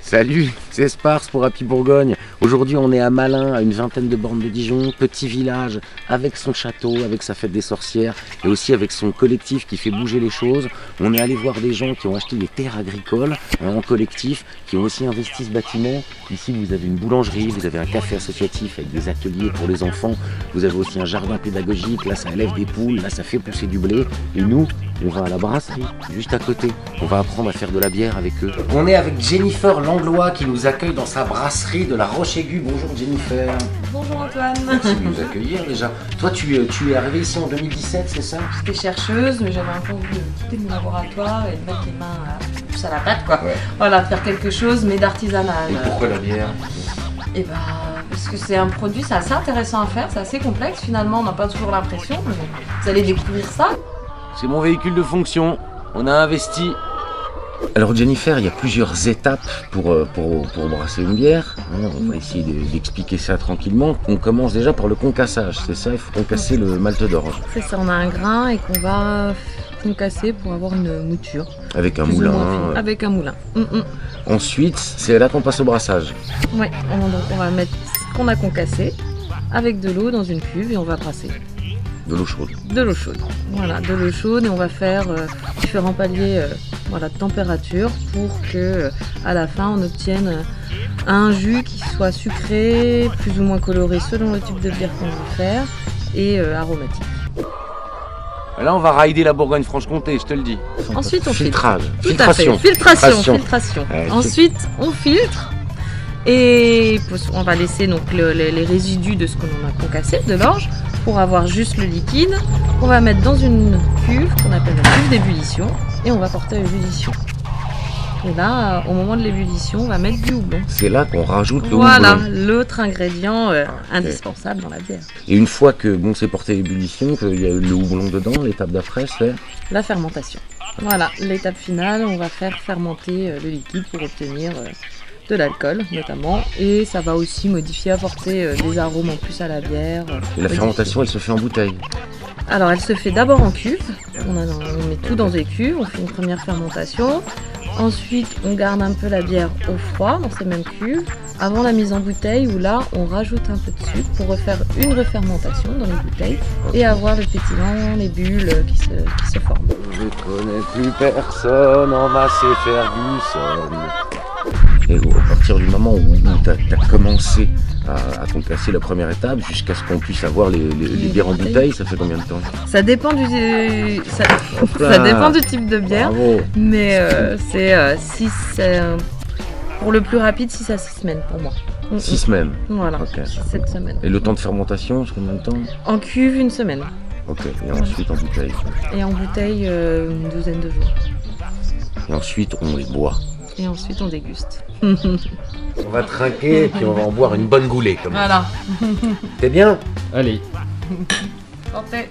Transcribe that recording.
Salut, c'est Spars pour Happy Bourgogne. Aujourd'hui on est à Malin, à une vingtaine de bornes de Dijon, petit village avec son château, avec sa fête des sorcières et aussi avec son collectif qui fait bouger les choses. On est allé voir des gens qui ont acheté des terres agricoles en collectif, qui ont aussi investi ce bâtiment. Ici vous avez une boulangerie, vous avez un café associatif avec des ateliers pour les enfants, vous avez aussi un jardin pédagogique, là ça élève des poules, là ça fait pousser du blé. Et nous, on va à la brasserie, juste à côté. On va apprendre à faire de la bière avec eux. On est avec Jennifer Langlois qui nous accueille dans sa brasserie de la Roche-Aiguë. Bonjour Jennifer. Bonjour Antoine. Merci de nous accueillir déjà. Toi tu es arrivée ici en 2017, c'est ça? J'étais chercheuse, mais j'avais un peu envie de quitter mon laboratoire et de mettre les mains plus à la pâte, quoi. Ouais. Voilà, faire quelque chose, mais d'artisanal. Et pourquoi la bière? Et bah, parce que c'est un produit, c'est assez intéressant à faire, c'est assez complexe finalement, on n'a pas toujours l'impression, mais vous allez découvrir ça. C'est mon véhicule de fonction, on a investi. Alors Jennifer, il y a plusieurs étapes pour brasser une bière. On va essayer d'expliquer ça tranquillement. On commence déjà par le concassage, c'est ça? Il faut concasser le malt d'orge. C'est ça, on a un grain et qu'on va concasser pour avoir une mouture. Avec un moulin. Avec un moulin. Ensuite, c'est là qu'on passe au brassage. Oui, donc on va mettre ce qu'on a concassé avec de l'eau dans une cuve et on va brasser. De l'eau chaude. De l'eau chaude. Voilà, de l'eau chaude et on va faire différents paliers de température pour que à la fin on obtienne un jus qui soit sucré, plus ou moins coloré selon le type de bière qu'on veut faire et aromatique. Là on va rider la Bourgogne-Franche-Comté, je te le dis. Ensuite on filtrage. Filtre. Filtration. Ensuite on filtre. Et on va laisser donc les résidus de ce que l'on a concassé, de l'orge, pour avoir juste le liquide. On va mettre dans une cuve qu'on appelle la cuve d'ébullition et on va porter à l'ébullition. Et là, au moment de l'ébullition, on va mettre du houblon. C'est là qu'on rajoute le houblon. Voilà, l'autre ingrédient indispensable dans la bière. Et une fois que c'est porté à l'ébullition, qu'il y a le houblon dedans, l'étape d'après, c'est la fermentation. Voilà, l'étape finale, on va faire fermenter le liquide pour obtenir de l'alcool notamment, et ça va aussi apporter des arômes en plus à la bière. Et la fermentation elle se fait en bouteille? Alors elle se fait d'abord en cuve, on met tout dans des cuves, on fait une première fermentation, ensuite on garde un peu la bière au froid dans ces mêmes cuves, avant la mise en bouteille où là on rajoute un peu de sucre pour refaire une refermentation dans les bouteilles et avoir le pétillant, les bulles qui se forment. Je connais plus personne en Massé Ferguson. Et à partir du moment où tu as commencé à concasser la première étape, jusqu'à ce qu'on puisse avoir les bières en bouteille, ça fait combien de temps? Ça dépend du type de bière, bravo. Mais pour le plus rapide, 6 à 6 semaines pour moi. 6 semaines? Voilà, okay. 7 semaines. Et le temps de fermentation, c'est combien de temps? En cuve, 1 semaine. Ok, et ensuite en bouteille? Et en bouteille, une douzaine de jours. Et ensuite, on les boit? Et ensuite on déguste. On va trinquer et puis on va en boire une bonne goulée comme voilà. T'es bien? Allez. Santé.